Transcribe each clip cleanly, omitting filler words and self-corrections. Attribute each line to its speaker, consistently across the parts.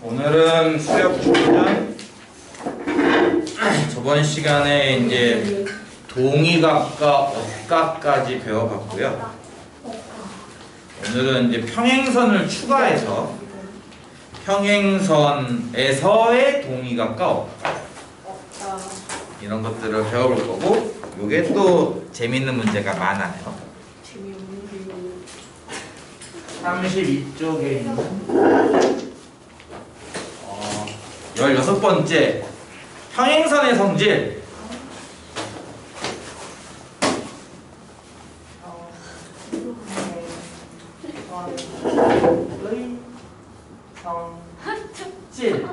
Speaker 1: 오늘은 수학 주는 저번 시간에 이제 동의각과 억각까지 배워봤고요. 오늘은 이제 평행선을 추가해서 평행선에서의 동의각과 억각 이런 것들을 배워볼 거고, 요게 또 재밌는 문제가 많아요. 32쪽에 있는 16번째 평행선의 성질. 성질.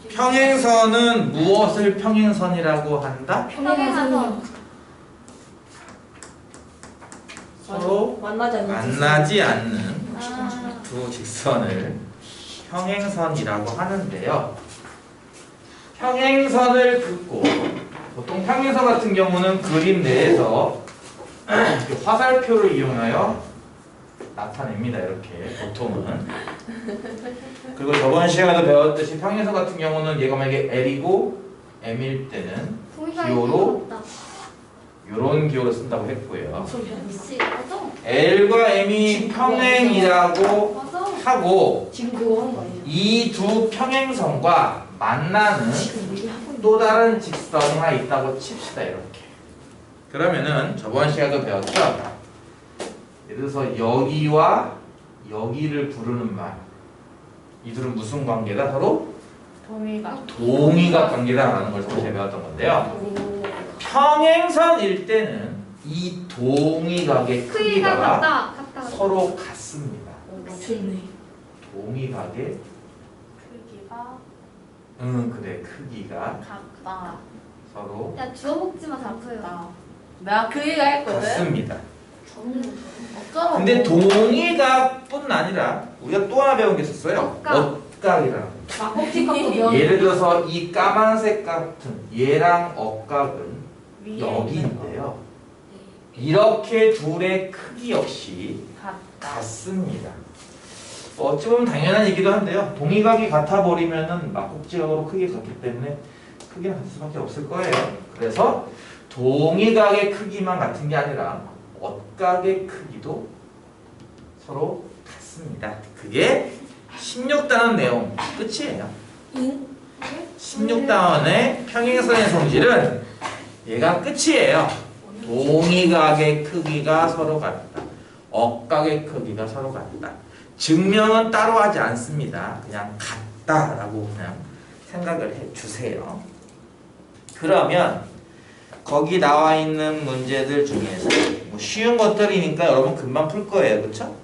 Speaker 1: 평행선은 무엇을 평행선이라고 한다?
Speaker 2: 평행선.
Speaker 1: 서로 만나지 않는 두 직선을 평행선이라고 하는데요. 평행선을 긋고, 보통 평행선 같은 경우는 그림 내에서 화살표를 이용하여 나타냅니다. 이렇게 보통은. 그리고 저번 시간에도 배웠듯이 평행선 같은 경우는 얘가 만약에 L이고 M일 때는 기호로 이런 기호를 쓴다고 했고요. L과 M이 평행이라고 하고 이 두 평행선과 만나는 또 다른 직선이 하나 있다고 칩시다. 이렇게. 그러면은 저번 시간에도 배웠죠? 예를 들어서 여기와 여기를 부르는 말, 이 둘은 무슨 관계다? 서로 동의각 관계다라는 걸 저번에 배웠던 건데요. 평행선일 때는 이 동의각의 크기가 서로 같습니다. 동의각의 크기가
Speaker 3: 같다.
Speaker 1: 서로
Speaker 2: 야, 주워 먹지마 잡혀요.
Speaker 3: 내가 그 얘기 했거든.
Speaker 1: 같습니다.
Speaker 3: 어쩌라고.
Speaker 1: 근데 동의각뿐 아니라 우리가 또 하나 배운 게 있었어요. 억각이라는 거. 예를 들어서 이 까만색 같은 얘랑 억각은 여기인데요. 이렇게 둘의 크기 역시 같습니다. 어찌 보면 당연한 얘기도 한데요. 동의각이 같아 버리면은 막국지각으로 크기 같기 때문에 크기는 같을 수밖에 없을 거예요. 그래서 동의각의 크기만 같은 게 아니라 억각의 크기도 서로 같습니다. 그게 16단원 내용 끝이에요. 16단원의 평행선의 성질은 얘가 끝이에요. 동의각의 크기가 서로 같다. 억각의 크기가 서로 같다. 증명은 따로 하지 않습니다. 그냥 같다라고 그냥 생각을 해주세요. 그러면 거기 나와 있는 문제들 중에서 뭐 쉬운 것들이니까 여러분 금방 풀 거예요. 그렇죠?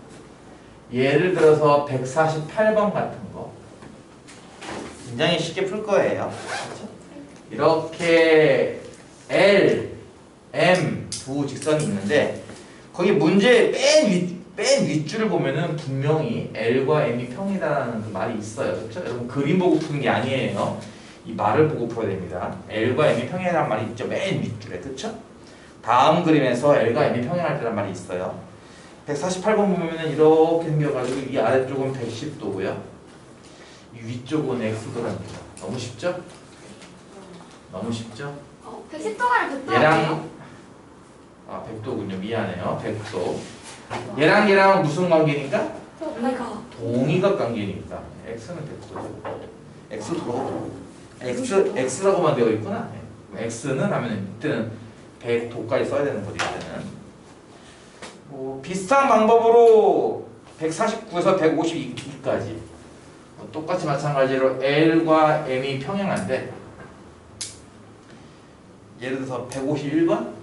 Speaker 1: 예를 들어서 148번 같은 거 굉장히 쉽게 풀 거예요. 그렇죠? 이렇게 L, M 두 직선이 있는데 거기 문제 맨 윗줄을 보면은 분명히 L과 M이 평이다라는 그 말이 있어요. 그렇죠? 여러분 그림 보고 푸는 게 아니에요. 이 말을 보고 풀어야 됩니다. L과 M이 평행이라는 말이 있죠. 맨 윗줄에. 그렇죠? 다음 그림에서 L과 M이 평행할 때란 말이 있어요. 148번 보면은 이렇게 생겨가지고 이 아래쪽은 110도고요. 이 위쪽은 X도랍니다. 너무 쉽죠? 너무 쉽죠?
Speaker 2: 110도가를 100도
Speaker 1: 얘랑 100도군요. 미안해요. 100도. 얘랑 무슨 관계니까? 동의각 관계니까. X는 100도죠. X라고만 되어 있구나. X는 하면 이때는 100도까지 써야 되는 거죠. 이때는. 비슷한 방법으로 149에서 152까지 똑같이 마찬가지로 L과 M이 평행한데 예를 들어서 151번?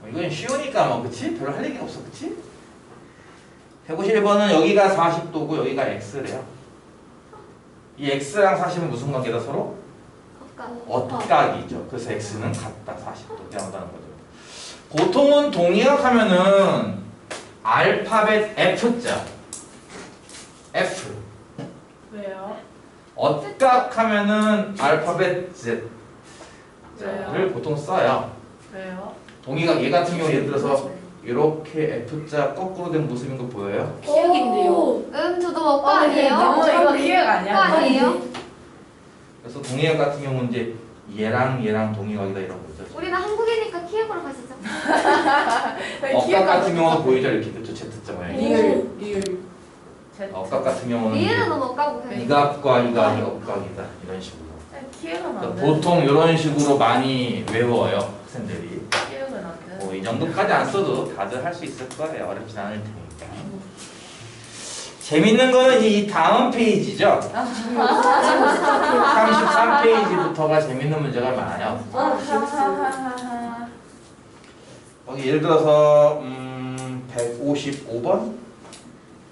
Speaker 1: 이건 쉬우니까 뭐 그치? 별로 할 얘기 없어. 그치? 151번은 여기가 40도고 여기가 X래요. 이 X랑 40은 무슨 관계다 서로? 억각이죠. 그래서 X는 같다. 40도 대항하다는 거죠. 보통은 동의각 하면은 알파벳 F자 F.
Speaker 3: 왜요?
Speaker 1: 억각 하면은 알파벳 Z를 보통 써요.
Speaker 3: 왜요?
Speaker 1: 동의각 얘 같은 경우 예를 들어서 이렇게 F자 거꾸로 된 모습인 거 보여요?
Speaker 2: 기억인데요. 저도 오빠
Speaker 1: 동의각 같은 경우는 이제 얘랑 동의각이다 이런 거죠.
Speaker 2: 우리는 한국이니까 키읔으로 가시죠.
Speaker 1: 억각 같은 경우도 보이죠? 이렇게 그쵸? Z자 모양이.
Speaker 3: 리을.
Speaker 1: 억각 같은 경우는
Speaker 2: 리을은 너무 억가고 그냥.
Speaker 1: 이각과 이각이 억각이다 이런 식으로.
Speaker 3: 키읔은 안
Speaker 1: 그러니까
Speaker 3: 돼.
Speaker 1: 보통 이런 식으로 많이 외워요 학생들이.
Speaker 3: 키읔은 안 돼.
Speaker 1: 뭐 이 정도까지 안 써도 다들 할 수 있을 거예요. 어렵진 않을 테니까. 재밌는 거는 이 다음 페이지죠. 33페이지부터가 재밌는 문제가 많아요. 거기 예를 들어서 155번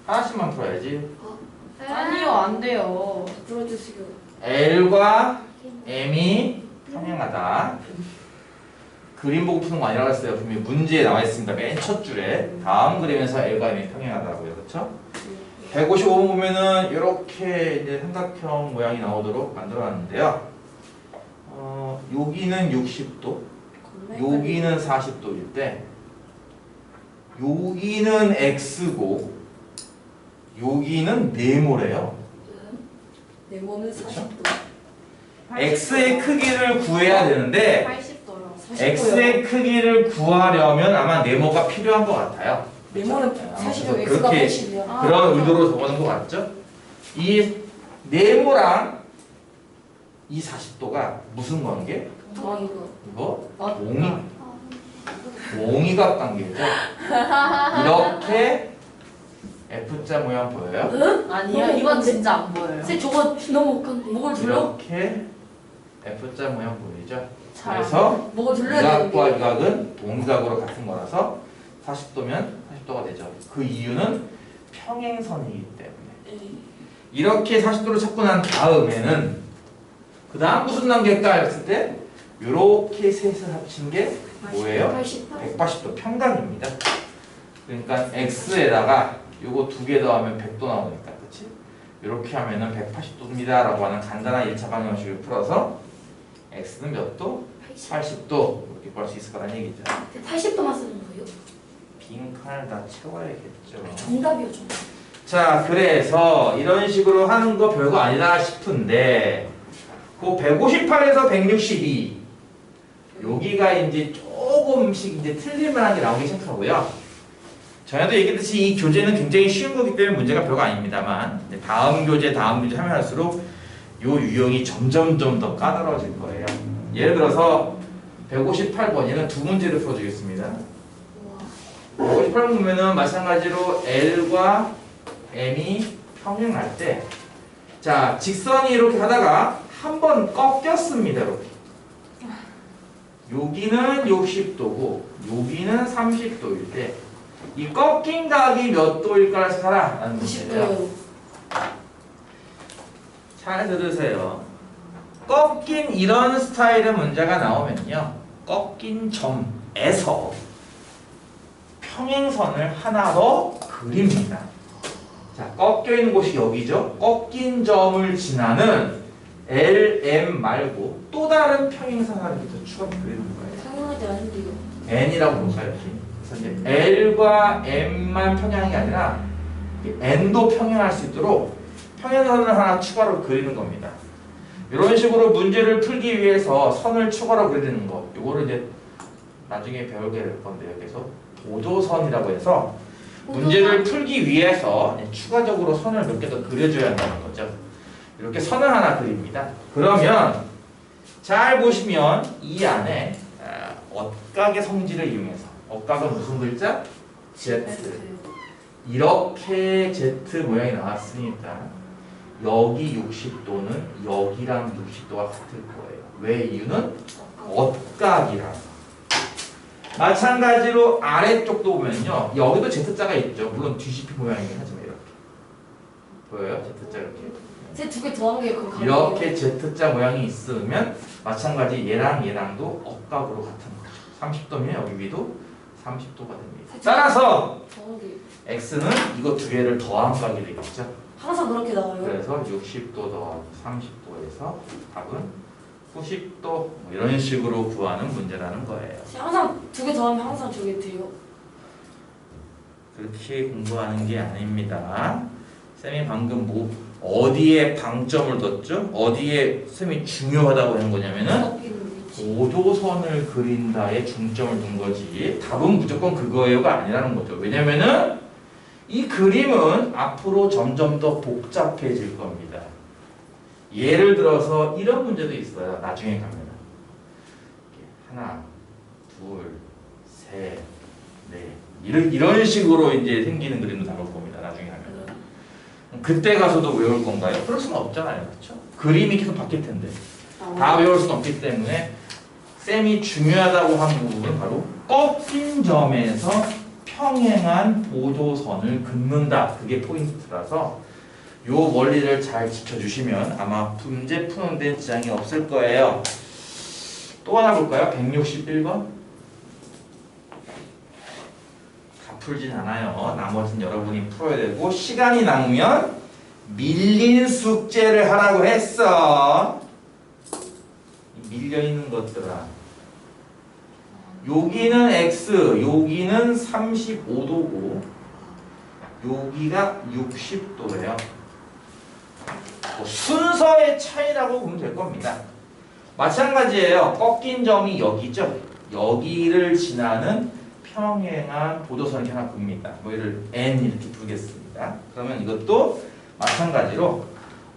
Speaker 1: 하나씩만 풀어야지.
Speaker 3: 아니요, 안 돼요.
Speaker 4: 들어주시고.
Speaker 1: L과 M이 평행하다. 그림 보고 푸는 거 아니라고 했어요. 분명히 문제에 나와 있습니다. 맨 첫 줄에 다음 그림에서 L과 M이 평행하다고요. 그렇죠? 155번 보면은 이렇게 이제 삼각형 모양이 나오도록 만들어놨는데요. 여기는 60도, 여기는 40도일 때, 여기는 X고, 여기는 네모래요.
Speaker 4: 네모는 40도.
Speaker 1: X의 크기를 구해야 되는데
Speaker 3: 80도요.
Speaker 1: X의 크기를 구하려면 아마 네모가 필요한 것 같아요.
Speaker 4: 네모는
Speaker 1: 그렇죠?
Speaker 4: 40이고
Speaker 1: 그래서
Speaker 4: X가
Speaker 1: 그렇게
Speaker 4: 80이야.
Speaker 1: 그런 의도로 적어놓은 것 같죠? 이 네모랑 이 40도가 무슨 관계?
Speaker 4: 이거.
Speaker 1: 이거
Speaker 4: 아,
Speaker 1: 동의각 관계죠. 이렇게 F자 모양 보여요?
Speaker 3: 아니요, 이건 진짜 안 보여요.
Speaker 4: 쌤 저거 너무 웃긴데. 목을 둘러?
Speaker 1: 이렇게 F자 모양 보이죠?
Speaker 3: 잘
Speaker 1: 그래서
Speaker 4: 목을 둘러야
Speaker 1: 이각과
Speaker 4: 되는데.
Speaker 1: 이각은 동의각으로 같은 거라서 40도면 40도가 되죠. 그 이유는 평행선이기 때문에. 이렇게 40도를 찾고 난 다음에는 그 다음 무슨 단계일까 했을 때 이렇게 셋을 합친 게 뭐예요? 180도 평각입니다. 그러니까 x에다가 요거 두 개 더하면 100도 나오니까 그치? 이렇게 하면은 180도입니다 라고 하는 간단한 1차 방정식을 풀어서 x는 몇 도? 80도 이렇게 구할 수 있을 거라는 얘기죠.
Speaker 4: 80도만 쓰는 거예요?
Speaker 1: 빈 칸을 다 채워야겠죠.
Speaker 4: 정답이요, 정답.
Speaker 1: 자, 그래서 이런 식으로 하는 거 별거 아니다 싶은데 그 158에서 162 여기가 이제 조금씩 이제 틀릴만한 게 나오기 시작하고요. 전에도 얘기했듯이 이 교재는 굉장히 쉬운 거기 때문에 문제가 별거 아닙니다만 다음 교재 하면 할수록 요 유형이 점점 더 까다로워질 거예요. 예를 들어서 158번 얘는 두 문제를 풀어주겠습니다. 158번 보면은 마찬가지로 L과 M이 평행할 때, 자 직선이 이렇게 하다가 한 번 꺾였습니다. 이렇게. 여기는 60도고 여기는 30도일 때, 이 꺾인 각이 몇 도일까를 찾아라 라는 문제예요.
Speaker 4: 90도요.
Speaker 1: 잘 들으세요. 꺾인 이런 스타일의 문제가 나오면요, 꺾인 점에서 평행선을 하나 더 그립니다. 자, 꺾여 있는 곳이 여기죠. 꺾인 점을 지나는 L, M 말고 또 다른 평행선 하나 더 추가 그리는 거예요.
Speaker 4: 상상할 때 아닌데요.
Speaker 1: N이라고 볼까요? 이렇게. 그래서 이제 L과 M만 평행한 게 아니라 N도 평행할 수 있도록 평행선을 하나 추가로 그리는 겁니다. 이런 식으로 문제를 풀기 위해서 선을 추가로 그리는 거, 요거를 이제 나중에 배우게 될 건데요. 그래서 보조선이라고 해서 문제를 풀기 위해서 추가적으로 선을 몇 개 더 그려줘야 한다는 거죠. 이렇게 선을 하나 그립니다. 그러면 잘 보시면 이 안에 억각의 성질을 이용해서, 억각은 무슨 글자? Z. 이렇게 Z 모양이 나왔으니까 여기 60도는 여기랑 60도가 같을 거예요. 왜? 이유는 억각이라서. 마찬가지로 아래쪽도 보면요, 여기도 Z자가 있죠. 물론 뒤집힌 모양이긴 하지만 이렇게 보여요? Z자 이렇게.
Speaker 4: 제 두 개 더한 게 그거
Speaker 1: 이렇게 Z자 모양이 있으면 마찬가지 얘랑도 억각으로 같은 거죠. 30도면 여기 위도 30도가 됩니다. 따라서
Speaker 4: 더한 게
Speaker 1: X는 이거 두 개를 더한 각이 되겠죠.
Speaker 4: 항상 그렇게 나와요.
Speaker 1: 그래서 60도 더하기 30도에서 답은 90도 뭐 이런 식으로 구하는 문제라는 거예요.
Speaker 4: 항상 두 개 더하면 항상 저게 돼요.
Speaker 1: 그렇게 공부하는 게 아닙니다. 쌤이 방금 어디에 방점을 뒀죠? 어디에 쌤이 중요하다고 한 거냐면은
Speaker 4: 꺾이는 위치.
Speaker 1: 보조선을 그린다에 중점을 둔 거지 답은 무조건 그거예요가 아니라는 거죠. 왜냐면은 이 그림은 앞으로 점점 더 복잡해질 겁니다. 예를 들어서 이런 문제도 있어요. 나중에 가면 하나, 둘, 셋, 넷 이런 식으로 이제 생기는 그림도 나올 겁니다. 나중에 가면 그때 가서도 외울 건가요? 그럴 수는 없잖아요. 그렇죠? 그림이 계속 바뀔 텐데 다 외울 수는 없기 때문에 쌤이 중요하다고 한 부분은 바로 꺾인 점에서 평행한 보조선을 긋는다. 그게 포인트라서 요 원리를 잘 지켜주시면 아마 문제 푸는 데는 지장이 없을 거예요. 또 하나 볼까요? 161번. 다 풀진 않아요. 나머지는 여러분이 풀어야 되고 시간이 남으면 밀린 숙제를 하라고 했어. 밀려있는 것들아. 여기는 x, 여기는 35도고 여기가 60도예요. 순서의 차이라고 보면 될 겁니다. 마찬가지예요. 꺾인 점이 여기죠. 여기를 지나는 평행한 보조선을 이렇게 하나 봅니다. 뭐 이를 n 이렇게 부르겠습니다. 그러면 이것도 마찬가지로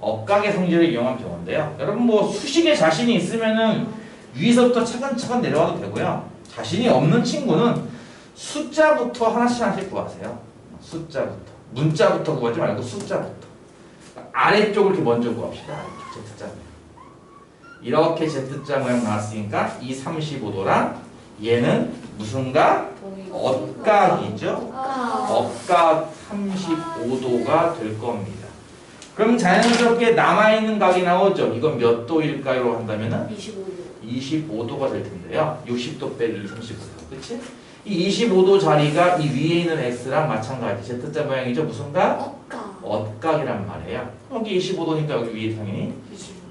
Speaker 1: 억각의 성질을 이용한 경우인데요. 여러분 뭐 수식에 자신이 있으면은 위에서부터 차근차근 내려와도 되고요. 자신이 없는 친구는 숫자부터 하나씩 구하세요. 숫자부터. 문자부터 구하지 말고 숫자부터. 아래쪽을 이렇게 먼저 구합시다. 아래쪽 Z자 모양. 이렇게 Z자 모양 나왔으니까 이 35도랑 얘는 무슨가? 억각이죠. 억각 35도가 될 겁니다. 그럼 자연스럽게 남아있는 각이 나오죠. 이건 몇 도일까요? 한다면은
Speaker 4: 25도.
Speaker 1: 25도가 될 텐데요. 60도 빼기 35도. 그치? 이 25도 자리가 이 위에 있는 x랑 마찬가지. Z자 모양이죠. 무슨가? 억각이란 말이에요. 여기 25도니까 여기 위에 당연히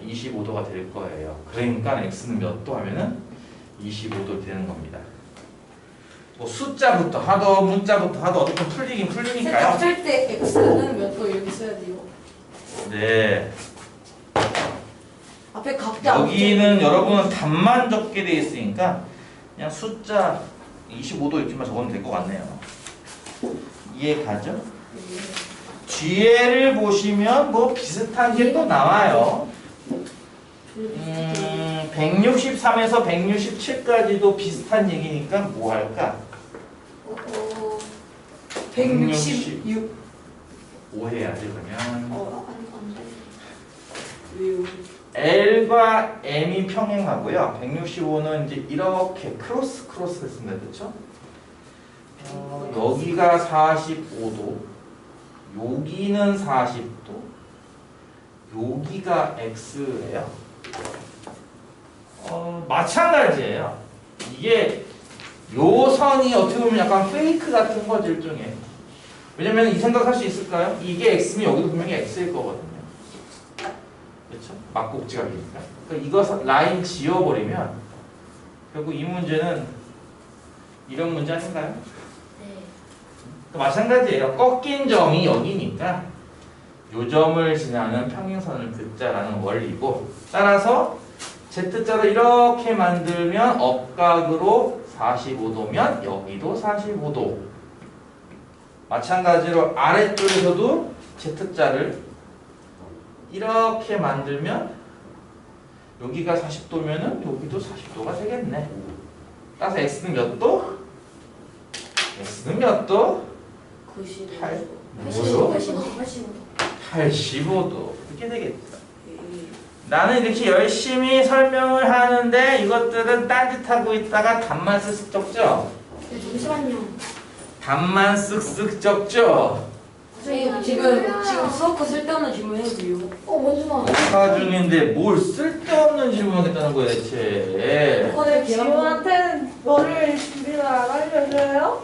Speaker 1: 25도가 될 거예요. 그러니까 x는 몇 도 하면은 25도 되는 겁니다. 뭐 숫자부터 하도 문자부터 하도 어떻게 풀리긴 풀리니까요.
Speaker 4: 쓸 때 x는 몇 도 이렇게 써야 돼요.
Speaker 1: 네.
Speaker 4: 앞에 각자
Speaker 1: 여기는 여러분은 답만 적게 돼 있으니까 그냥 숫자 25도 이렇게만 적으면 될 것 같네요. 이해 가죠? 뒤에를 보시면 뭐 비슷한 게 또 나와요. 163에서 167까지도 비슷한 얘기니까 뭐 할까?
Speaker 4: 166.
Speaker 1: 오해야지 그러면
Speaker 4: 왜요?
Speaker 1: L과 M이 평행하고요. 165는 이제 이렇게 크로스 했습니다. 그렇죠? 여기가 45도, 여기는 40도, 여기가 X예요. 마찬가지예요. 이게 요 선이 어떻게 보면 약간 페이크 같은 거죠, 일종의. 왜냐면 이 생각할 수 있을까요? 이게 X면 여기도 분명히 X일 거거든요. 그렇죠? 막곡지각이니까. 그러니까 이거 라인 지워버리면 결국 이 문제는 이런 문제 아닌가요? 네. 마찬가지예요. 꺾인 점이 여기니까 요 점을 지나는 평행선을 긋자라는 원리고 따라서 Z자로 이렇게 만들면 억각으로 45도면 여기도 45도. 마찬가지로 아래쪽에서도 Z자를 이렇게 만들면 여기가 40도면은 여기도 40도가 되겠네. 따라서 X는 몇 도? X는 몇 도?
Speaker 4: 95.
Speaker 1: 85도. 이렇게 되겠죠. 나는 이렇게 열심히 설명을 하는데 이것들은 딴짓하고 있다가 답만 쓱쓱 적죠?
Speaker 2: 잠시만요.
Speaker 1: 답만 쓱쓱 적죠?
Speaker 4: 선생님 지금 수업고 쓸데없는 질문 해도 돼요?
Speaker 2: 뭔지 마.
Speaker 1: 조사 중인데 뭘 쓸데없는 질문하겠다는 거야 대체.
Speaker 4: 오늘
Speaker 3: 지우한테는 너를 준비를 안 알려줘요?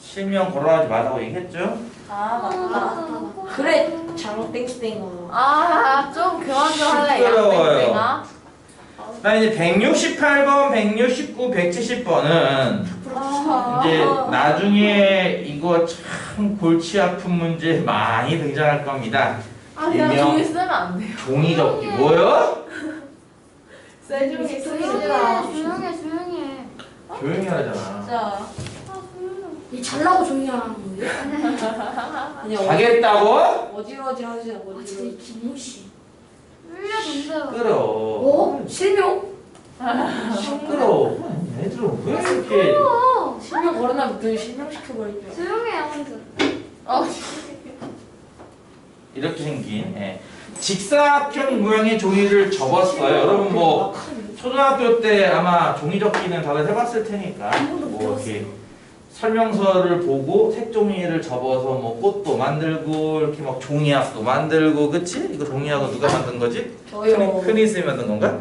Speaker 1: 실명 거론하지 말라고 얘기했죠?
Speaker 3: 아 맞다.
Speaker 4: 그래 장땡땡아.
Speaker 3: 좀 그만 좀 할래.
Speaker 1: 시끄러워요.
Speaker 3: 양땡땡아.
Speaker 1: 나 이제 168번, 169, 170번은 이제 나중에 이거 참 골치 아픈 문제 많이 등장할 겁니다.
Speaker 3: 그냥
Speaker 1: 일명
Speaker 3: 종이 쓰면 안 돼요.
Speaker 1: 종이 접기 뭐요?
Speaker 3: 셀종이 쓰지
Speaker 2: 조용히
Speaker 3: 마.
Speaker 2: 해, 조용히 해, 조용히 해.
Speaker 1: 조용히 하잖아.
Speaker 3: 자,
Speaker 2: 이 잘나고 조용히 하라는 거예요?
Speaker 4: 아니
Speaker 1: 가겠다고?
Speaker 4: 어지러지 하지
Speaker 2: 아, 진짜
Speaker 4: 어지러지.
Speaker 2: 이 김모씨.
Speaker 3: 흘려준대요.
Speaker 1: 끌어.
Speaker 2: 어? 실명?
Speaker 1: 끌어. 애들은 왜 이렇게
Speaker 4: 실명 걸어놔 그 실명시켜버릴게요.
Speaker 2: 조용히 해, 아무튼.
Speaker 3: 어,
Speaker 1: 이렇게 생긴 직사각형 모양의 종이를 접었어요. 여러분 뭐 초등학교 때 아마 종이 접기는 다들 해봤을 테니까 뭐 이렇게 설명서를 보고 색종이를 접어서 뭐 꽃도 만들고 이렇게 막 종이학도 만들고 그치? 이거 종이학은 누가 만든 거지?
Speaker 4: 저요.
Speaker 1: 크니스이 만든 건가?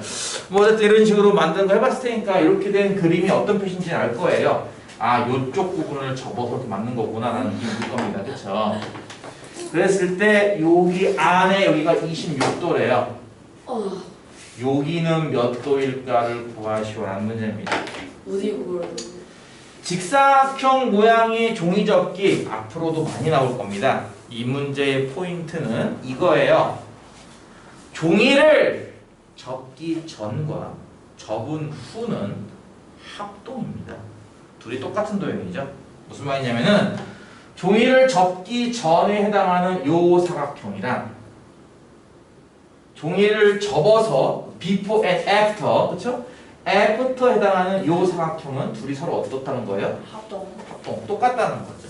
Speaker 1: 뭐 어쨌든 이런 식으로 만든 거 해봤을 테니까 이렇게 된 그림이 어떤 표시인지 알 거예요. 아 요쪽 부분을 접어서 이렇게 만든 거구나 라는 느낌이 들 겁니다. 그쵸? 그랬을 때 여기 안에 여기가 26도래요. 여기는 몇 도일까를 구하시오라는 문제입니다.
Speaker 4: 어디 그걸?
Speaker 1: 직사각형 모양의 종이 접기 앞으로도 많이 나올 겁니다. 이 문제의 포인트는 이거예요. 종이를 접기 전과 접은 후는 합동입니다. 둘이 똑같은 도형이죠. 무슨 말이냐면은 종이를 접기 전에 해당하는 요 사각형이랑 종이를 접어서 before and after 그쵸? after 해당하는 요 사각형은 둘이 서로 어떻다는 거예요?
Speaker 4: 합동.
Speaker 1: 합동 똑같다는 거죠.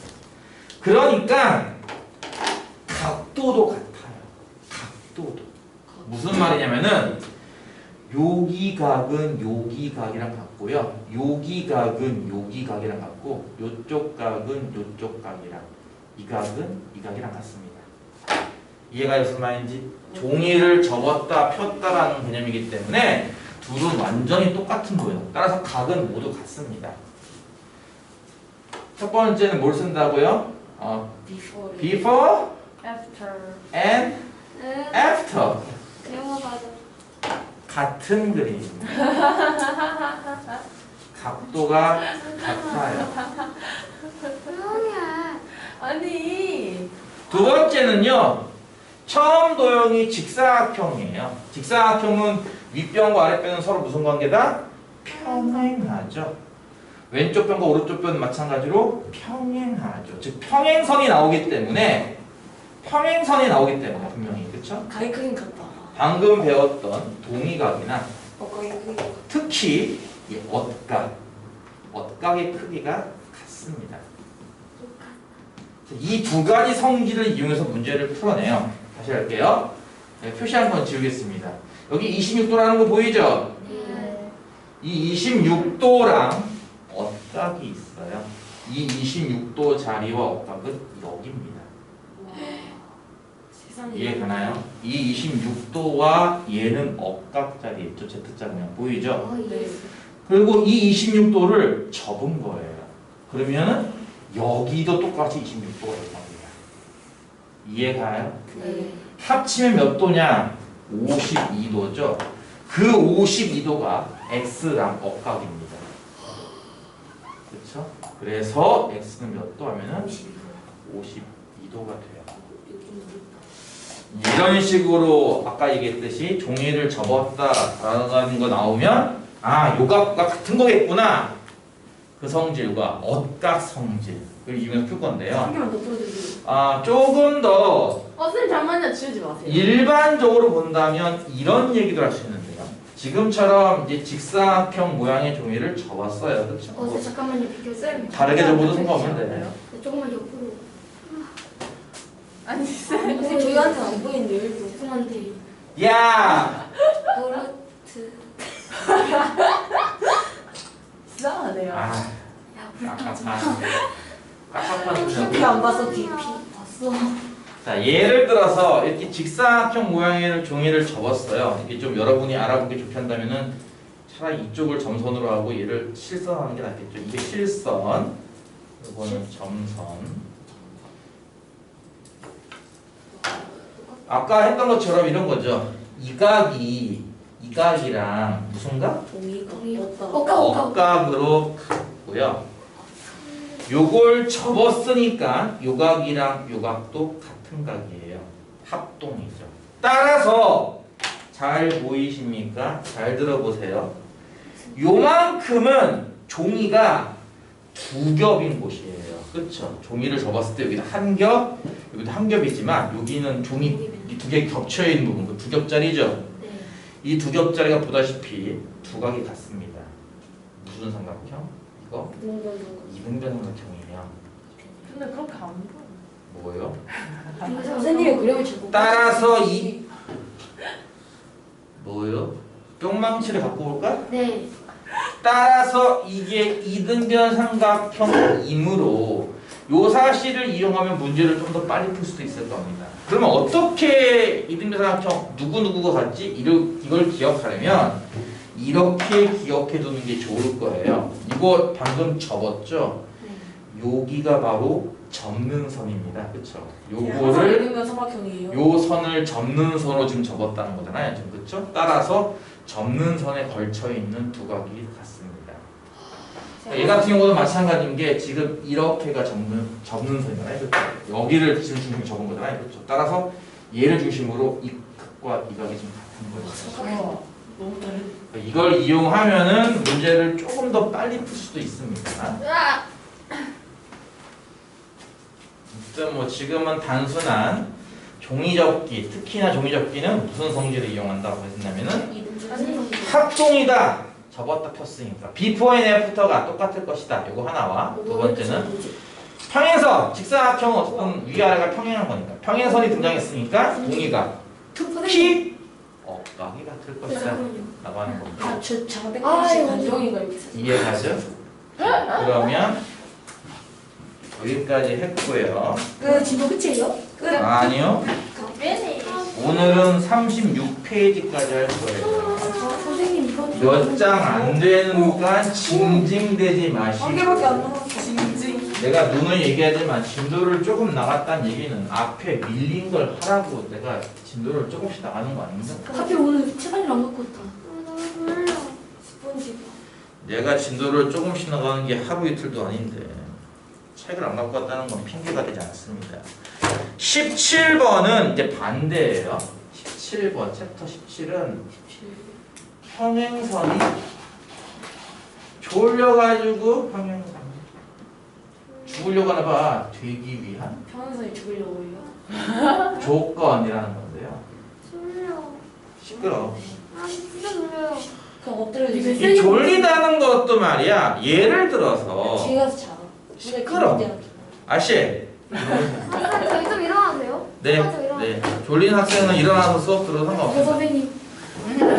Speaker 1: 그러니까 각도도 같아요. 각도도 무슨 말이냐면은 여기 각은 여기 각이랑 같고요. 여기 각은 여기 각이랑 같고 요쪽 각은 요쪽 각이랑 이 각은 이 각이랑 같습니다. 이해가 무슨 말인지? 종이를 접었다 폈다라는 개념이기 때문에 둘은 완전히 똑같은 거예요. 따라서 각은 모두 같습니다. 첫 번째는 뭘 쓴다고요?
Speaker 4: Before.
Speaker 1: Before
Speaker 3: after.
Speaker 1: and after
Speaker 2: 영어 맞아.
Speaker 1: 같은 그림입니다. 각도가 같아요.
Speaker 2: 조용히 해.
Speaker 3: 아니.
Speaker 1: 두 번째는요. 처음 도형이 직사각형이에요. 직사각형은 윗변과 아랫변은 서로 무슨 관계다? 평행하죠. 왼쪽 변과 오른쪽 변은 마찬가지로 평행하죠. 즉 평행선이 나오기 때문에 분명히 그렇죠?
Speaker 4: 가위 크긴 같다.
Speaker 1: 방금 배웠던 동의각이나
Speaker 4: 가위 크긴 같다.
Speaker 1: 특히 이 옷각의 크기가 같습니다. 이 두 가지 성질을 이용해서 문제를 풀어내요. 다시 할게요. 네, 표시 한번 지우겠습니다. 여기 26도라는 거 보이죠?
Speaker 3: 네.
Speaker 1: 이 26도랑 옷각이 있어요. 이 26도 자리와 옷각은 여기입니다.
Speaker 4: 세상에.
Speaker 1: 이해가나요? 이 26도와 얘는 옷각 자리 있죠? Z자 모양 보이죠?
Speaker 2: 어,
Speaker 4: 네.
Speaker 2: 예.
Speaker 1: 그리고 이 26도를 접은 거예요. 그러면은 여기도 똑같이 26도가 될 겁니다. 이해가요?
Speaker 2: 네.
Speaker 1: 합치면 몇 도냐? 52도죠. 그 52도가 x랑 억각입니다. 그렇죠? 그래서 x는 몇 도 하면은 52도가 돼요. 이런 식으로 아까 얘기했듯이 종이를 접었다라는 거 나오면 아, 요각과 같은 거겠구나. 그 성질과 억각 성질을 이용해서 풀 건데요.
Speaker 4: 한 개만 더 풀어드릴게요.
Speaker 1: 아, 조금 더
Speaker 3: 선생님 잠만요. 지우지 마세요.
Speaker 1: 일반적으로 본다면 이런 얘기도 할 수 있는데요. 지금처럼 이제 직사각형 모양의 종이를 접었어요. 그렇죠?
Speaker 2: 네, 잠깐만요. 비켜주세요.
Speaker 1: 다르게 접어도 상관없는데.
Speaker 2: 네, 조금만 옆으로.
Speaker 3: 아니,
Speaker 4: 선생님 저희한테는 안 보이는데 일부.
Speaker 2: 죄송한데.
Speaker 1: 야!
Speaker 2: 노르트.
Speaker 3: 이상하네요.
Speaker 1: 아,
Speaker 2: 야, 불타지.
Speaker 1: 깝깝한
Speaker 4: DP
Speaker 1: 소리.
Speaker 4: 안 봤어 DP.
Speaker 2: 봤어.
Speaker 1: 자, 예를 들어서 이렇게 직사각형 모양의 종이를 접었어요. 이게 좀 여러분이 알아보기 좋게 한다면은 차라리 이쪽을 점선으로 하고 얘를 실선하는 게 낫겠죠. 이게 실선, 이거는 점선. 아까 했던 것처럼 이런 거죠. 이 각이랑 무슨 각?
Speaker 4: 동의가
Speaker 2: 동의.
Speaker 4: 없다.
Speaker 1: 억각으로 같고요. 요걸 접었으니까 요 각이랑 요 각도 같은 각이에요. 합동이죠. 따라서 잘 보이십니까? 잘 들어보세요. 요만큼은 종이가 두 겹인 곳이에요. 그렇죠? 종이를 접었을 때 여기다 한 겹, 여기도 한 겹이지만 여기는 종이 두 개 겹쳐 있는 부분, 그 두 겹짜리죠.
Speaker 2: 네.
Speaker 1: 이 두 겹짜리가 보다시피 두각이 같습니다. 무슨 삼각형? 이거 이등변 삼각형이에요.
Speaker 3: 근데 그렇게 안 보여.
Speaker 1: 뭐예요?
Speaker 4: 선생님의 그림을 잘 못.
Speaker 1: 따라서 이 뭐예요? 뿅망치를 갖고 올까?
Speaker 2: 네.
Speaker 1: 따라서 이게 이등변 삼각형이므로 요 사실을 이용하면 문제를 좀 더 빨리 풀 수도 있을 겁니다. 그러면 어떻게 이등변 삼각형 누구누구가 같지? 이걸 기억하려면 이렇게 기억해 두는 게 좋을 거예요. 이거 방금 접었죠? 여기가 바로 접는 선입니다. 그렇죠? 요거를
Speaker 4: 이등변 삼각형이에요.
Speaker 1: 요 선을 접는 선으로 지금 접었다는 거잖아요. 지금 그렇죠? 따라서 접는 선에 걸쳐 있는 두각이 같습니다. 얘 같은 경우도 마찬가지인 게 지금 이렇게가 접는 선이잖아요. 그렇죠? 여기를 지금 중심으로 접은 거잖아요. 그렇죠? 따라서 얘를 중심으로 이 극과 이 각이 지금 같은 거예요.
Speaker 3: 와, 너무 다르네.
Speaker 1: 이걸 이용하면은 문제를 조금 더 빨리 풀 수도 있습니다. 아무튼 뭐 지금은 단순한 종이접기, 특히나 종이접기는 무슨 성질을 이용한다고 했냐면은 합동이다. 접었다 폈으니까 before and after가 똑같을 것이다. 요거 하나와 두 번째는 평행선, 직사각형은 어쨌든 위아래가 평행한 거니까 평행선이 등장했으니까 동의가 특히 억각이 같을 것이다 라고 하는 겁니다.
Speaker 4: 아저 장백
Speaker 2: 아,
Speaker 4: 씨
Speaker 2: 이거
Speaker 4: 간종이가 이렇게 사.
Speaker 1: 이해가죠? 그러면 여기까지 했고요.
Speaker 2: 그 진도 끝이에요?
Speaker 1: 아니요.
Speaker 2: 빼네.
Speaker 1: 오늘은 36페이지까지 할 거예요.
Speaker 2: 선생님 이거
Speaker 1: 몇 장 안 되니까 징징대지 마시고.
Speaker 4: 한 개밖에 안 남았어.
Speaker 3: 징징.
Speaker 1: 내가 눈을 얘기하지만 진도를 조금 나갔다는 얘기는 앞에 밀린 걸 하라고 내가 진도를 조금씩 나가는 거 아닌가?
Speaker 2: 하필 오늘 책안을 안 갖고 왔다. 몰라. 스펀지가.
Speaker 1: 내가 진도를 조금씩 나가는 게 하루 이틀도 아닌데 책을 안 갖고 왔다는 건 핑계가 되지 않습니다. 17번은 이제 반대예요. 17번 챕터 17은 평행선이 졸려가지고 평행선 죽으려고 하나 봐. 되기 위한
Speaker 4: 평행선이 죽으려고 해요.
Speaker 1: 조건이라는 건데요.
Speaker 2: 졸려.
Speaker 1: 시끄러.
Speaker 2: 아 진짜 졸려요.
Speaker 4: 그냥 엎드려지고.
Speaker 1: 이 졸리다는 것도 말이야. 예를 들어서
Speaker 4: 뒤에 가서 자.
Speaker 1: 시끄러. 아씨.
Speaker 2: 아 저희 좀 일어나도 돼요?
Speaker 1: 네,
Speaker 2: 아, 저 일어나도
Speaker 1: 네. 졸린 학생은 일어나서 수업 들어도
Speaker 2: 저
Speaker 1: 상관없어요.
Speaker 2: 선생님.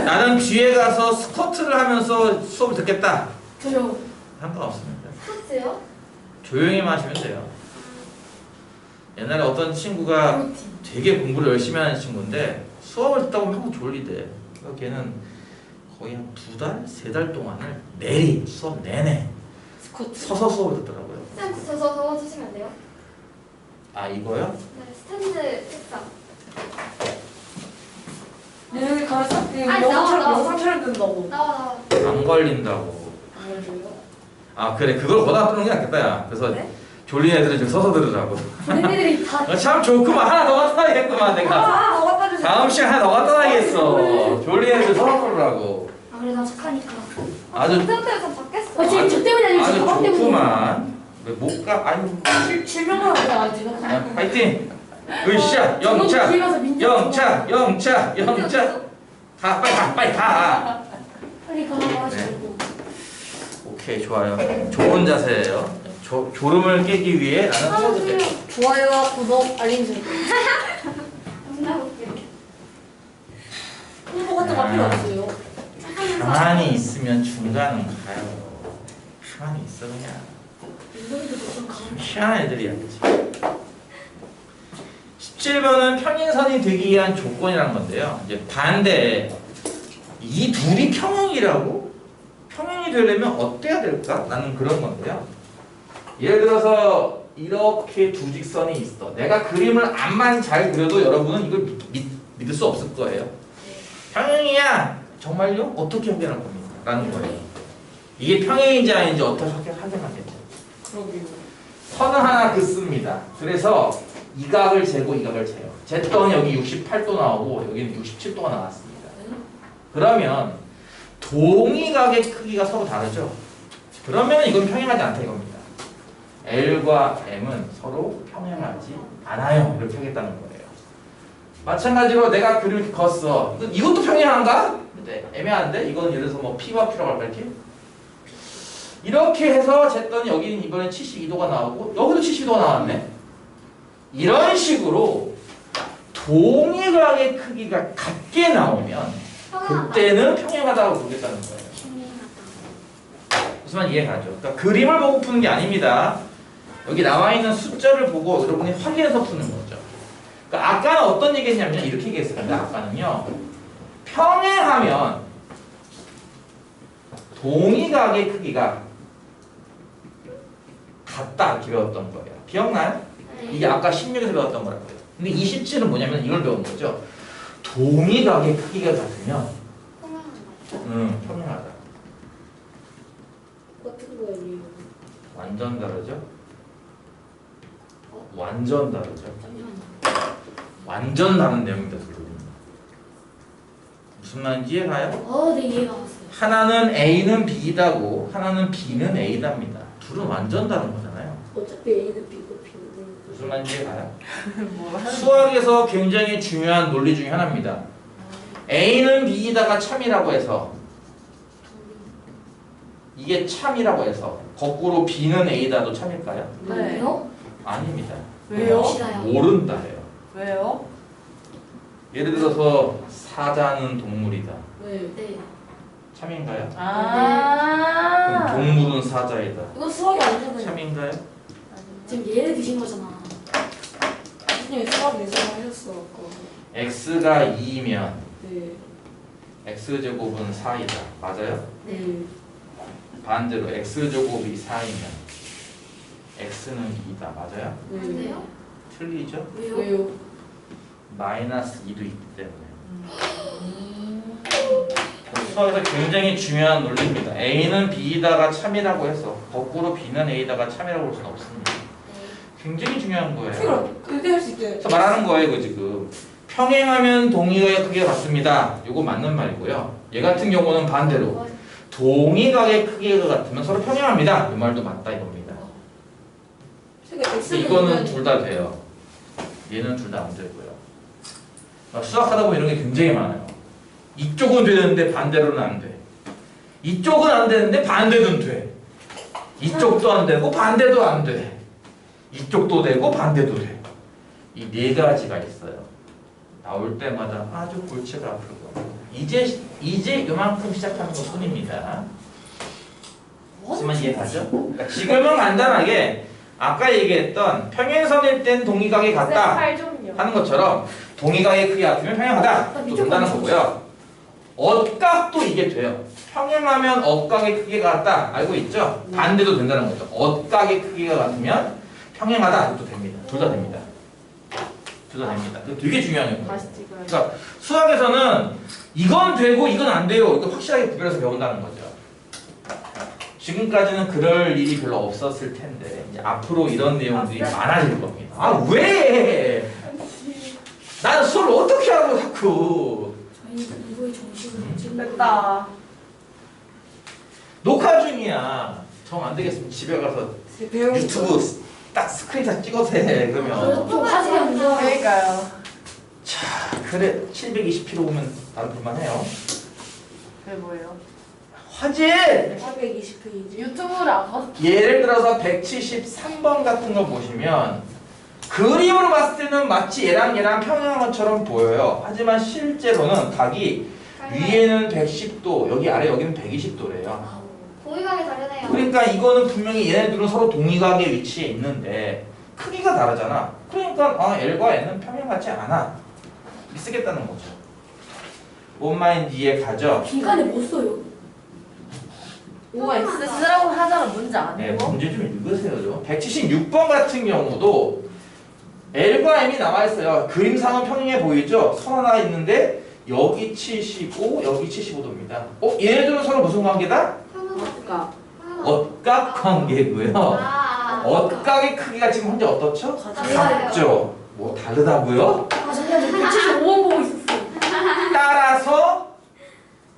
Speaker 1: 나는 뒤에 가서 스쿼트를 하면서 수업을 듣겠다.
Speaker 2: 저요.
Speaker 1: 상관없습니다.
Speaker 2: 스포츠요?
Speaker 1: 조용히만 하시면 돼요. 옛날에 어떤 친구가 되게 공부를 열심히 하는 친구인데 수업을 듣다 보면 항상 졸리대. 그래서 걔는 거의 한 2달, 3달 동안을 매일 수업 내내
Speaker 4: 스쿼트.
Speaker 1: 서서 수업을 듣더라고요.
Speaker 2: 쌤 저서 적어주시면 안 돼요?
Speaker 1: 아 이거요?
Speaker 2: 네 스탠드 책상.
Speaker 4: 여기 가서
Speaker 2: 아니, 나와.
Speaker 4: 영상 촬영 된다고.
Speaker 2: 나와.
Speaker 1: 안 걸린다고.
Speaker 4: 알려줘요?
Speaker 1: 아 그래 그걸 거다 뜨는 게 낫겠다 야. 그래서
Speaker 2: 네?
Speaker 1: 졸린 애들은 좀 서서 들으라고.
Speaker 2: 선생님들이 다.
Speaker 1: 참 좋구만. 하나 더 갖다 놔야겠구만 내가.
Speaker 4: 아, 갖다 주세요.
Speaker 1: 다음 시간 하나 더 갖다 놔야겠어. 졸린 애들 서서 들으라고.
Speaker 2: 아 그래 나 착하니까.
Speaker 1: 아주
Speaker 2: 그때부터 바뀌었어.
Speaker 4: 아, 지금 저 때문에 아니고
Speaker 1: 아주
Speaker 4: 저 가방 때문에.
Speaker 1: 좋구만. 왜 못 가? 아니
Speaker 4: 실명만 하면 안 되나?
Speaker 1: 야, 파이팅! 으쌰! 영차!
Speaker 4: 뒤에 가서 민정.
Speaker 1: 영차! 영차! 영차! 가! 빨리 가! 빨리 가!
Speaker 2: 빨리 가가지고.
Speaker 1: 오케이 좋아요. 좋은 자세예요. 졸음을 깨기 위해 나는 수업을 때
Speaker 4: 좋아요와 구독, 알림 설정.
Speaker 2: 존나 웃겨.
Speaker 4: 홍보 같은 거 필요 없어요.
Speaker 1: 가만히 있으면 중간은 가요. 가만히 있어 그냥. 희한한 애들이야. 17번은 평행선이 되기 위한 조건이라는 건데요. 이제 반대 이 둘이 평행이라고? 평행이 되려면 어때야 될까? 라는 그런 건데요. 예를 들어서 이렇게 두 직선이 있어. 내가 그림을 암만 잘 그려도 여러분은 이걸 믿을 수 없을 거예요. 평행이야. 정말요? 어떻게 확인할 겁니까? 라는 거예요. 이게 평행인지 아닌지 어떻게 확인하겠죠?
Speaker 3: 그러게요.
Speaker 1: 선을 하나 긋습니다. 그래서 이 각을 재고 이 각을 재요. 쟀더니 여기 68도 나오고 여기는 67도가 나왔습니다. 그러면 동의각의 크기가 서로 다르죠? 그러면 이건 평행하지 않다 이겁니다. L과 M은 서로 평행하지 않아요. 이렇게 하겠다는 거예요. 마찬가지로 내가 그림을 그었어. 이것도 평행한가? 네, 애매한데? 이거는 예를 들어서 뭐 P와 Q라고 할까 이렇게? 이렇게 해서 쟀더니 여기는 이번에 72도가 나오고 여기도 72도가 나왔네. 이런 식으로 동의각의 크기가 같게 나오면 그때는 평행하다고 부르겠다는 거예요. 무슨 말 이해가죠? 그러니까 그림을 보고 푸는 게 아닙니다. 여기 나와 있는 숫자를 보고 여러분이 확인해서 푸는 거죠. 그러니까 아까는 어떤 얘기했냐면 이렇게 얘기했습니다. 아까는요. 평행하면 동의각의 크기가 같다 이렇게 배웠던 거예요. 기억나요? 이게 아까 16에서 배웠던 거라고요. 근데 27은 뭐냐면 이걸 배운 거죠. 동의각의 크기가 같으면 평행하다.
Speaker 4: 어떤 거예요?
Speaker 1: 완전 다르죠? 완전 다르죠? 완전 다른 내용입니다. 무슨 말인지 이해가요?
Speaker 2: 네, 이해가 왔어요.
Speaker 1: 하나는 A는 B다고 하나는 B는 A답니다. 둘은 완전 다른 거잖아요.
Speaker 4: 어차피 A는 B고 B는
Speaker 1: 무슨 말인지 이해가요?
Speaker 3: 뭐 하는
Speaker 1: 수학에서 굉장히 중요한 논리 중에 하나입니다. A는 B이다가 참이라고 해서 이게 참이라고 해서 거꾸로 B는 A다도 참일까요?
Speaker 3: 네.
Speaker 2: 왜요?
Speaker 1: 아닙니다.
Speaker 3: 왜요?
Speaker 1: 모른다예요.
Speaker 3: 왜요?
Speaker 1: 예를 들어서 사자는 동물이다.
Speaker 4: 네.
Speaker 2: 네.
Speaker 1: 참인가요? 그럼
Speaker 3: 아.
Speaker 1: 동물은 사자이다.
Speaker 4: 이거 수학이 아니잖아요.
Speaker 1: 참인가요?
Speaker 2: 지금 얘를 드신 거잖아.
Speaker 4: 선생님이 수학 예상을 하셨어.
Speaker 1: x가 2이면
Speaker 4: 네.
Speaker 1: x제곱은 4이다. 맞아요?
Speaker 4: 네.
Speaker 1: 반대로 x제곱이 4이면 x는 2다. 맞아요?
Speaker 4: 네.
Speaker 2: 근데요?
Speaker 1: 틀리죠?
Speaker 2: 왜요?
Speaker 4: 왜요?
Speaker 1: 마이너스 2도 있기 때문에. 수학에서 굉장히 중요한 논리입니다. A는 B이다가 참이라고 해서 거꾸로 B는 A다가 참이라고 볼 수는 없습니다. 굉장히 중요한 거예요.
Speaker 4: 그럼 그게 할 수 있게.
Speaker 1: 그래서 말하는 거예요, 그 지금. 평행하면 동의각의 크기가 같습니다. 이거 맞는 말이고요. 얘 같은 경우는 반대로 동의각의 크기가 같으면 서로 평행합니다. 이 말도 맞다 이겁니다.
Speaker 4: 그러니까
Speaker 1: 근데 이거는 둘 다 돼요. 얘는 둘 다 안 되고요. 수학하다 보면 이런 게 굉장히 많아요. 이쪽은 되는데 반대로는 안 돼. 이쪽은 안 되는데 반대는 돼. 이쪽도 안 되고 반대도 안 돼. 이쪽도 되고 반대도 돼. 이 네 가지가 있어요. 나올 때마다 아주 골치가 아프고 이제 요만큼 시작하는 것 뿐입니다. 무슨 말 이해가죠? 그러니까 지금은 간단하게 아까 얘기했던 평행선일 땐 동의각이 같다
Speaker 3: 팔 좀요.
Speaker 1: 하는 것처럼 동의각의 크기가 같으면 평행하다 또 된다는 거고요. 억각도 이게 돼요. 평행하면 억각의 크기가 같다 알고 있죠? 반대도 된다는 거죠. 억각의 크기가 같으면 평행하다 또 됩니다. 둘 다 됩니다. 둘 다 됩니다. 이거 되게 중요한 거예요.
Speaker 3: 다시 찍어요.
Speaker 1: 그러니까 수학에서는 이건 되고 이건 안 돼요. 이거 확실하게 구별해서 배운다는 거죠. 지금까지는 그럴 일이 별로 없었을 텐데 이제 앞으로 이런 내용들이 많아질 겁니다. 아 왜? 나는 수업을 어떻게 하고 자꾸
Speaker 2: 저희는 이거에 정신을 지금
Speaker 3: 됐다.
Speaker 1: 녹화 중이야. 정 안 되겠으면 집에 가서
Speaker 4: 배우고
Speaker 1: 유튜브 딱 스크린샷 찍어서 해. 그러면
Speaker 2: 좀 하시면 돼요.
Speaker 3: 그러니까요.
Speaker 1: 자 그래 720km 오면 나도 그만해요.
Speaker 3: 그게 뭐예요?
Speaker 1: 화질
Speaker 4: 420페이지.
Speaker 3: 유튜브를 안 봐서
Speaker 1: 예를 들어서 173번 같은 거 보시면 그림으로 봤을 때는 마치 얘랑 평행한 것처럼 보여요. 하지만 실제로는 각이 위에는 110도, 여기 아래 여기는 120도래요.
Speaker 2: 동의각이 다르네요.
Speaker 1: 그러니까 이거는 분명히 얘네들은 서로 동의각의 위치에 있는데 크기가 다르잖아. 그러니까 L과 N은 평행하지 않아. 이렇게 쓰겠다는 거죠. 뭔 말인지 이해가죠?
Speaker 2: 중간에 뭐 써요?
Speaker 3: 오가 X 쓰라고 하잖아. 문제
Speaker 1: 네,
Speaker 3: 아니고.
Speaker 1: 문제 좀 읽으세요. 176번 같은 경우도 L과 M이 나와 있어요. 그림상은 평행해 보이죠? 선 하나 있는데 여기 75, 여기 75도입니다. 얘네들은 서로 무슨 관계다?
Speaker 4: 그러니까
Speaker 1: 억각 관계고요.
Speaker 2: 아,
Speaker 1: 억각의 크기가 지금 현재 어떻죠?
Speaker 2: 같아요.
Speaker 1: 같죠. 뭐 다르다고요?
Speaker 2: 아 잠깐만 175원 보고 있었어.
Speaker 1: 따라서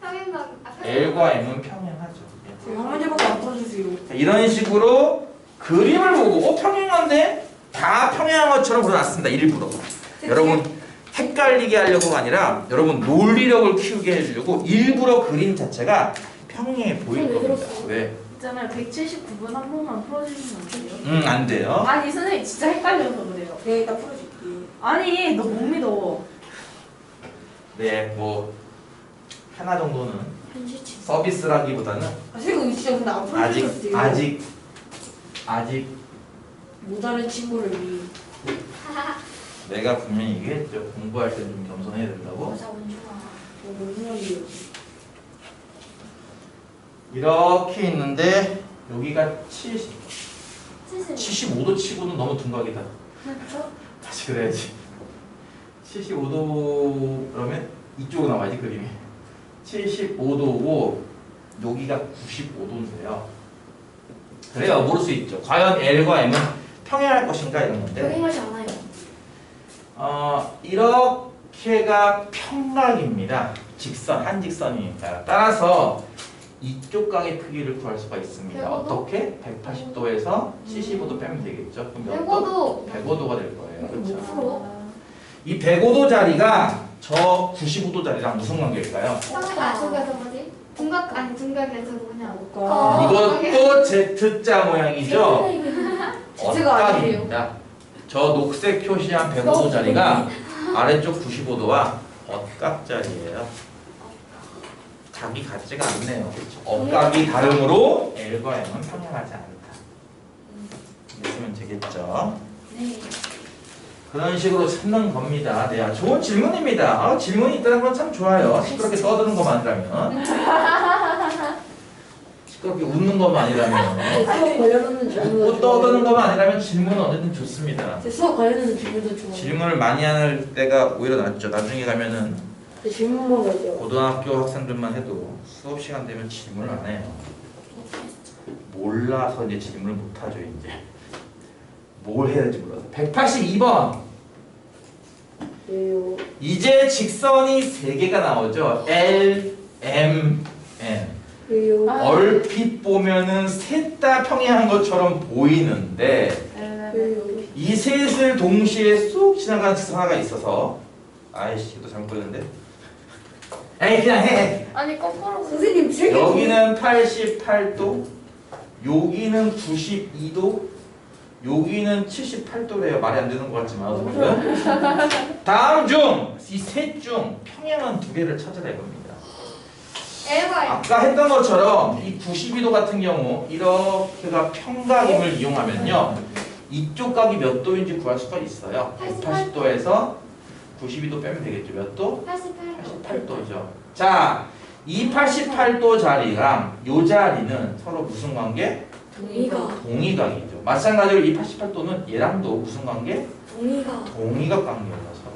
Speaker 5: 평행각.
Speaker 1: L과 M은 평행하죠.
Speaker 4: 지금 한 문제밖에 안 풀어주세요.
Speaker 1: 자, 이런 식으로 그림을 보고 평행한데 다 평행한 것처럼 그려놨습니다. 일부러. 여러분 헷갈리게 하려고가 아니라 여러분 논리력을 키우게 해주려고 일부러 그림 자체가 평행해 보일
Speaker 2: 왜
Speaker 1: 겁니다.
Speaker 2: 그랬어요?
Speaker 1: 왜?
Speaker 3: 있잖아요. 179분 한 번만 풀어주시면 안 돼요?
Speaker 1: 안 돼요.
Speaker 3: 아니 선생님 진짜 헷갈려서 그래요.
Speaker 4: 내가 이따 풀어줄게.
Speaker 3: 아니 너 못 믿어.
Speaker 1: 네, 뭐 하나 정도는
Speaker 2: 현실치.
Speaker 1: 서비스라기보다는
Speaker 4: 아, 지금 진짜 근데 안 풀어주셨어요.
Speaker 1: 아직
Speaker 4: 모자란 친구를 위해.
Speaker 1: 내가 분명히 얘기했죠. 공부할 때 좀 겸손해야 된다고.
Speaker 2: 여자 원주아.
Speaker 4: 무슨 말이에요?
Speaker 1: 이렇게 있는데 여기가
Speaker 2: 70.
Speaker 1: 75도 치고는 너무 둔각이다.
Speaker 2: 그렇죠?
Speaker 1: 다시 그래야지. 75도 그러면 이쪽으로 나와야지 그림이. 75도고 여기가 95도인데요. 그래야 모를 수 있죠. 과연 L과 M은 평행할 것인가 이런 건데.
Speaker 2: 평행하지 않아요.
Speaker 1: 이렇게가 평각입니다. 직선, 한 직선이니까. 따라서 이쪽 각의 크기를 구할 수가 있습니다.
Speaker 5: 105도?
Speaker 1: 어떻게? 180도에서 75도 빼면 되겠죠. 그럼 몇 도?
Speaker 5: 105도.
Speaker 1: 105도가 될 거예요. 그렇죠.
Speaker 2: 프로.
Speaker 1: 이 105도 자리가 저 95도 자리랑 무슨 관계일까요?
Speaker 5: 저기서 뭐지? 둔각 아니 둔각에서 뭐냐?
Speaker 4: 뭘까?
Speaker 1: 이것도 Z자 모양이죠?
Speaker 4: Z가 아니에요.
Speaker 1: 엇각입니다. 저 녹색 표시한 105도 자리가 아래쪽 95도와 엇각 자리예요. 각이 같지가 않네요. 그렇죠? 엇각이 다름으로 L과 M은 평행하지 않다. 이랬으면 되겠죠.
Speaker 2: 네.
Speaker 1: 그런 식으로 찾는 겁니다. 네, 좋은 질문입니다. 질문이 있다는 건 참 좋아요. 시끄럽게 떠드는 것만 아니라면. 시끄럽게 웃는 것만 아니라면.
Speaker 4: 수업 관련하는 질문도
Speaker 1: 웃고 떠드는 것만 아니라면 질문은 언제든 좋습니다.
Speaker 4: 제 수업 관련하는 질문도 좋아요.
Speaker 1: 질문을 많이 할 때가 오히려 낫죠. 나중에 가면은
Speaker 4: 제 질문만 할게요.
Speaker 1: 고등학교 학생들만 해도 수업 시간 되면 질문을 안 해요. 몰라서 이제 질문을 못 하죠, 이제. 뭘 해야 될지 몰라서. 182번.
Speaker 4: 왜요?
Speaker 1: 이제 직선이 3개가 나오죠. L, M, N.
Speaker 4: 왜요?
Speaker 3: 아.
Speaker 1: 얼핏 보면은 셋 다 평행한 것처럼 보이는데
Speaker 4: 왜요?
Speaker 1: 이 셋을 동시에 쑥 지나가는 직선 하나가 있어서 아이씨 또 잘못 그렸는데 에이 그냥 해.
Speaker 3: 아니 거꾸로
Speaker 4: 선생님 제게
Speaker 1: 여기는 88도, 여기는 92도, 여기는 78도래요. 말이 안 되는 것 같지만 지금. 다음 중 이 셋 중 평행한 2개를 찾으라 이겁니다.
Speaker 5: L과 M.
Speaker 1: 아까 했던 것처럼 이 92도 같은 경우 이렇게가 평각임을 이용하면요. 이쪽 각이 몇 도인지 구할 수가 있어요. 180도에서 92도 빼면 되겠죠. 몇 도?
Speaker 5: 88도.
Speaker 1: 88도죠. 자, 이 88도 자리랑 이 자리는 서로 무슨 관계?
Speaker 2: 동의가.
Speaker 1: 동의각이죠. 마찬가지로 이 88도는 얘랑도 무슨 관계?
Speaker 2: 동의가.
Speaker 1: 동의각 관계예요. 서로.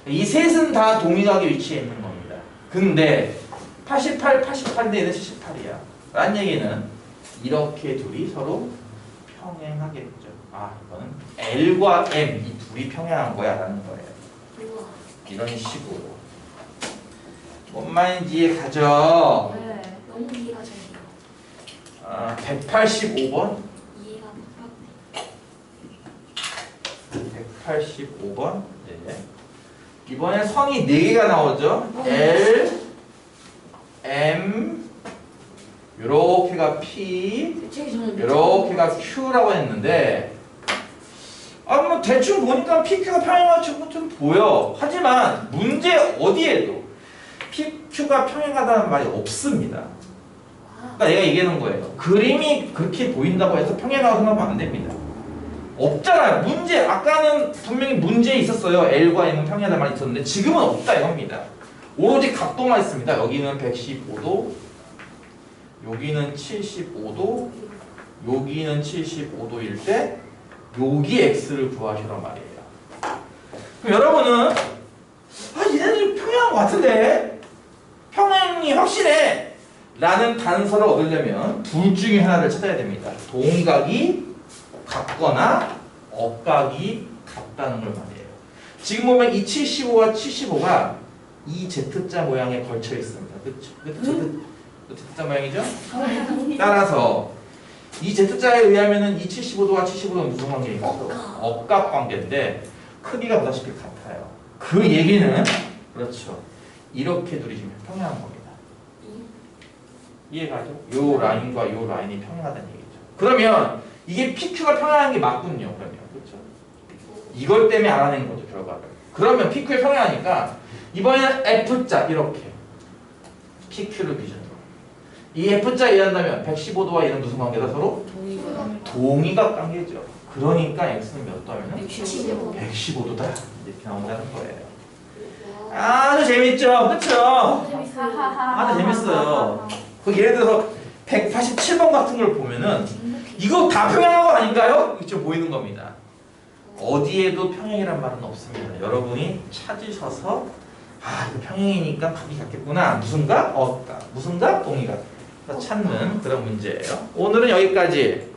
Speaker 1: 이 셋은 다 동의각에 위치해 있는 겁니다. 근데 88, 88인데 얘는 78이야. 라는 얘기는 이렇게 둘이 서로 평행하겠죠. 아, 이거는 L과 M 이 둘이 평행한 거야 라는 거예요.
Speaker 2: 우와.
Speaker 1: 이런 식으로. 뭔 말인지 이해 가죠?
Speaker 3: 네.
Speaker 2: 너무 이해가 잘 돼요.
Speaker 1: 185번.
Speaker 2: 이해가 팍팍.
Speaker 1: 185번. 네. 이번에 선이 4개가 나오죠. L, M, 요렇게가 P,
Speaker 4: 제 책이 저는
Speaker 1: 요렇게가 Q라고 했는데 뭐 대충 보니까 PQ가 평행한 것처럼 좀 보여. 하지만 문제 어디에도 PQ가 평행하다는 말이 없습니다. 그러니까 내가 얘기하는 거예요. 그림이 그렇게 보인다고 해서 평행하다고 생각하면 안 됩니다. 없잖아요. 문제 아까는 분명히 문제에 있었어요. L과 M은 평행하다는 말이 있었는데 지금은 없다 이겁니다. 오로지 각도만 있습니다. 여기는 115도, 여기는 75도, 여기는 75도일 때 여기 X를 구하시란 말이에요. 그럼 여러분은 얘네들이 평행한 것 같은데 평행이 확실해 라는 단서를 얻으려면 둘 중에 하나를 찾아야 됩니다. 동각이 같거나 엇각이 같다는 걸 말이에요. 지금 보면 이 75와 75가 이 Z자 모양에 걸쳐 있습니다. 그렇죠? Z자 모양이죠? 따라서 이 Z자에 의하면은 이 75도와 75도는 무슨 관계인가? 억각 관계인데 크기가 보다시피 같아요. 그 얘기는 그렇죠. 이렇게 둘이 지금 평행한 겁니다. 이해가죠? 요 라인과 요 라인이 평행하다는 얘기죠. 그러면 이게 PQ가 평행한 게 맞군요. 그러면 그렇죠? 이걸 때문에 알아낸 거죠 결과를. 그러면 PQ에 평행하니까 이번에는 F자 이렇게 PQ를 기준으로 이 F자 이해한다면 115도와 얘는 무슨 관계다 서로? 동의각 관계죠. 그러니까 X는 몇 도하면? 115도다 이렇게 나온다는 거예요. 아주 재밌죠? 그쵸? 아주 재밌어요. 그 예를 들어서 187번 같은 걸 보면은 이거 다 평행한 거 아닌가요? 이렇게 보이는 겁니다. 어디에도 평행이란 말은 없습니다. 여러분이 찾으셔서 아 이거 평행이니까 각이 같겠구나. 무슨가? 억각. 무슨가? 동의각. 찾는 그런 문제예요. 오늘은 여기까지.